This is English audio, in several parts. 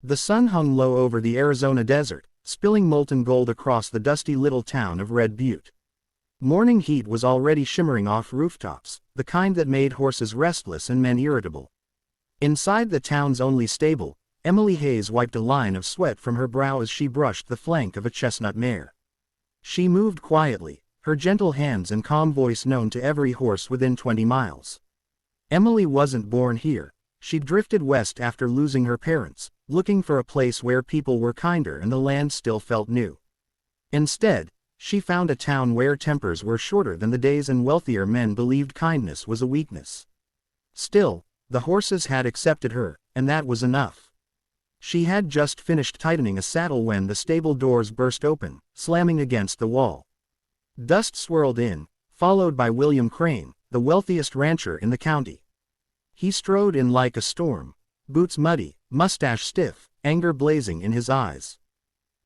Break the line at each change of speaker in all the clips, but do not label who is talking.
The sun hung low over the Arizona desert, spilling molten gold across the dusty little town of Red Butte. Morning heat was already shimmering off rooftops, the kind that made horses restless and men irritable. Inside the town's only stable, Emily Hayes wiped a line of sweat from her brow as she brushed the flank of a chestnut mare. She moved quietly, her gentle hands and calm voice known to every horse within 20 miles. Emily wasn't born here. She'd drifted west after losing her parents, looking for a place where people were kinder and the land still felt new. Instead, she found a town where tempers were shorter than the days and wealthier men believed kindness was a weakness. Still, the horses had accepted her, and that was enough. She had just finished tightening a saddle when the stable doors burst open, slamming against the wall. Dust swirled in, followed by William Crane, the wealthiest rancher in the county. He strode in like a storm, boots muddy, mustache stiff, anger blazing in his eyes.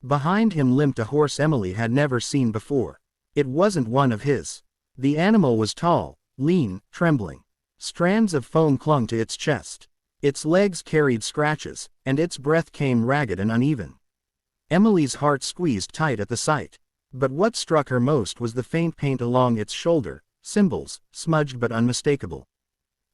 Behind him limped a horse Emily had never seen before. It wasn't one of his. The animal was tall, lean, trembling. Strands of foam clung to its chest. Its legs carried scratches, and its breath came ragged and uneven. Emily's heart squeezed tight at the sight. But what struck her most was the faint paint along its shoulder, symbols, smudged but unmistakable.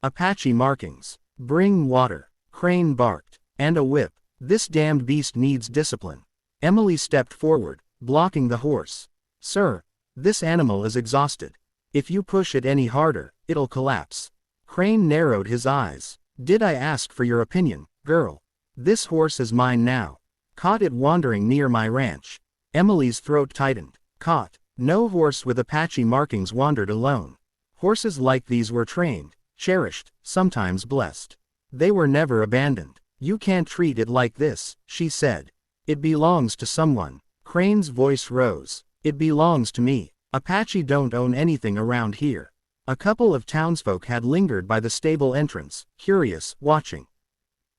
Apache markings. Bring water. Crane barked. And a whip. This damned beast needs discipline. Emily stepped forward, blocking the horse. Sir, this animal is exhausted. If you push it any harder, it'll collapse. Crane narrowed his eyes. Did I ask for your opinion, girl? This horse is mine now. Caught it wandering near my ranch. Emily's throat tightened. Caught. No horse with Apache markings wandered alone. Horses like these were trained, cherished, sometimes blessed. They were never abandoned. You can't treat it like this, she said. It belongs to someone. Crane's voice rose. It belongs to me. Apache don't own anything around here. A couple of townsfolk had lingered by the stable entrance, curious, watching.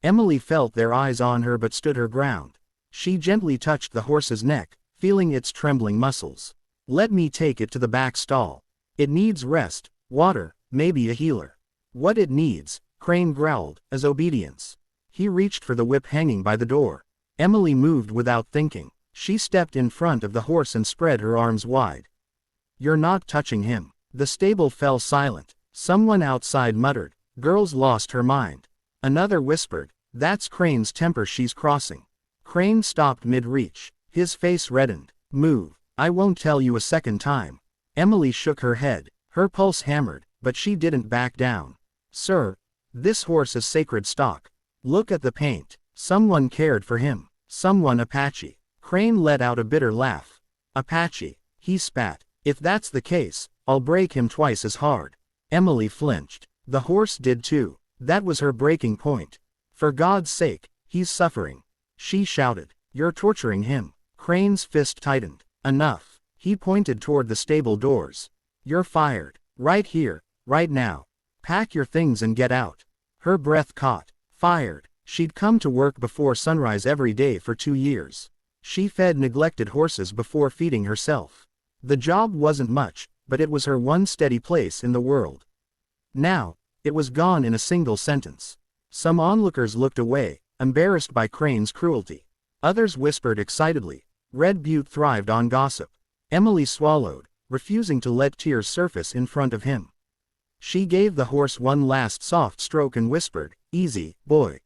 Emily felt their eyes on her but stood her ground. She gently touched the horse's neck, feeling its trembling muscles. Let me take it to the back stall. It needs rest, water, maybe a healer. What it needs, Crane growled, is obedience. He reached for the whip hanging by the door. Emily moved without thinking. She stepped in front of the horse and spread her arms wide. You're not touching him. The stable fell silent. Someone outside muttered, "Girl's lost her mind." Another whispered, "That's Crane's temper she's crossing." Crane stopped mid-reach. His face reddened. Move. I won't tell you a second time. Emily shook her head. Her pulse hammered, but she didn't back down. Sir, this horse is sacred stock. Look at the paint. Someone cared for him. Someone Apache. Crane let out a bitter laugh. Apache, he spat. If that's the case, I'll break him twice as hard. Emily flinched. The horse did too. That was her breaking point. For God's sake, he's suffering. She shouted. You're torturing him. Crane's fist tightened. Enough. He pointed toward the stable doors. You're fired. Right here, right now. Pack your things and get out. Her breath caught. Fired. She'd come to work before sunrise every day for 2 years. She fed neglected horses before feeding herself. The job wasn't much, but it was her one steady place in the world. Now, it was gone in a single sentence. Some onlookers looked away, embarrassed by Crane's cruelty. Others whispered excitedly. Red Butte thrived on gossip. Emily swallowed, refusing to let tears surface in front of him. She gave the horse one last soft stroke and whispered, "Easy, boy."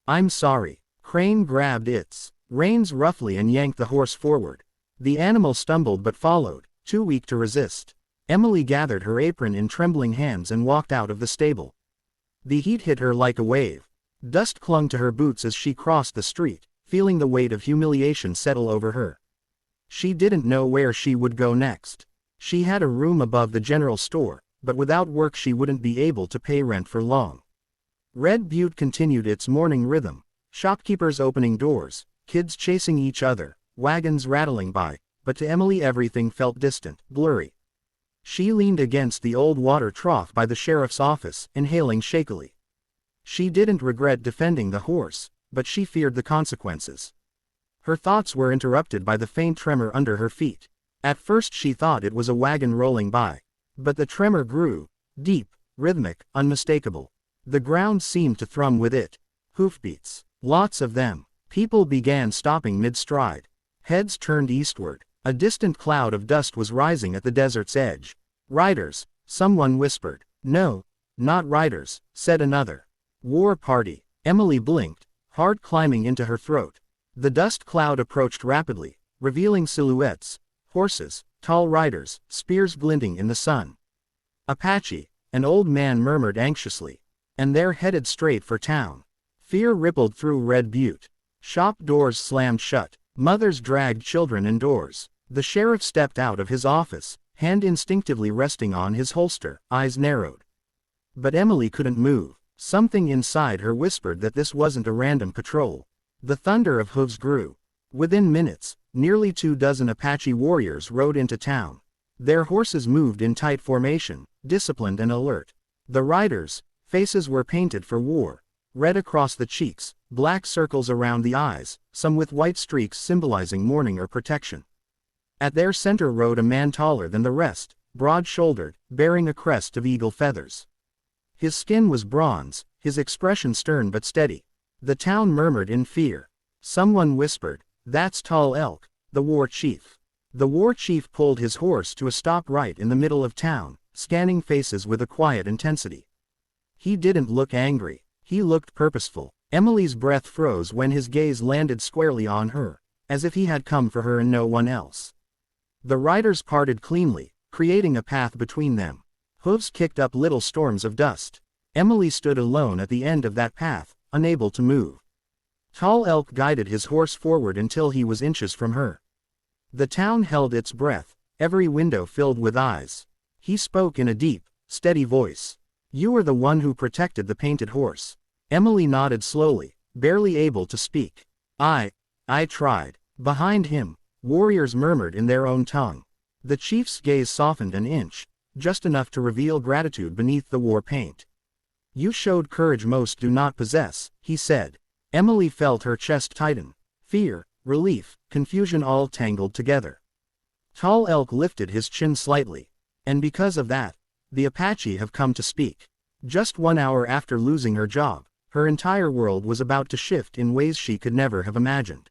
"I'm sorry." Crane grabbed its reins roughly and yanked the horse forward. The animal stumbled but followed, too weak to resist. Emily gathered her apron in trembling hands and walked out of the stable. The heat hit her like a wave. Dust clung to her boots as she crossed the street, feeling the weight of humiliation settle over her. She didn't know where she would go next. She had a room above the general store, but without work she wouldn't be able to pay rent for long. Red Butte continued its morning rhythm. Shopkeepers opening doors, kids chasing each other, wagons rattling by, but to Emily everything felt distant, blurry. She leaned against the old water trough by the sheriff's office, inhaling shakily. She didn't regret defending the horse, but she feared the consequences. Her thoughts were interrupted by the faint tremor under her feet. At first she thought it was a wagon rolling by. But the tremor grew, deep, rhythmic, unmistakable. The ground seemed to thrum with it. Hoofbeats. Lots of them. People began stopping mid-stride. Heads turned eastward. A distant cloud of dust was rising at the desert's edge. Riders, someone whispered. No, not riders, said another. War party. Emily blinked, heart climbing into her throat. The dust cloud approached rapidly, revealing silhouettes, horses, tall riders, spears glinting in the sun. Apache, an old man murmured anxiously. And they're headed straight for town. Fear rippled through Red Butte. Shop doors slammed shut. Mothers dragged children indoors. The sheriff stepped out of his office, hand instinctively resting on his holster, eyes narrowed. But Emily couldn't move. Something inside her whispered that this wasn't a random patrol. The thunder of hooves grew. Within minutes, nearly 24 Apache warriors rode into town. Their horses moved in tight formation, disciplined and alert. The riders' faces were painted for war. Red across the cheeks, black circles around the eyes, some with white streaks symbolizing mourning or protection. At their center rode a man taller than the rest, broad-shouldered, bearing a crest of eagle feathers. His skin was bronze, his expression stern but steady. The town murmured in fear. Someone whispered, "That's Tall Elk, the war chief." The war chief pulled his horse to a stop right in the middle of town, scanning faces with a quiet intensity. He didn't look angry. He looked purposeful. Emily's breath froze when his gaze landed squarely on her, as if he had come for her and no one else. The riders parted cleanly, creating a path between them. Hooves kicked up little storms of dust. Emily stood alone at the end of that path, unable to move. Tall Elk guided his horse forward until he was inches from her. The town held its breath, every window filled with eyes. He spoke in a deep, steady voice. "You were the one who protected the painted horse." Emily nodded slowly, barely able to speak. I tried." Behind him, warriors murmured in their own tongue. The chief's gaze softened an inch, just enough to reveal gratitude beneath the war paint. "You showed courage most do not possess," he said. Emily felt her chest tighten. Fear, relief, confusion all tangled together. Tall Elk lifted his chin slightly. "And because of that, the Apache have come to speak." Just 1 hour after losing her job, her entire world was about to shift in ways she could never have imagined.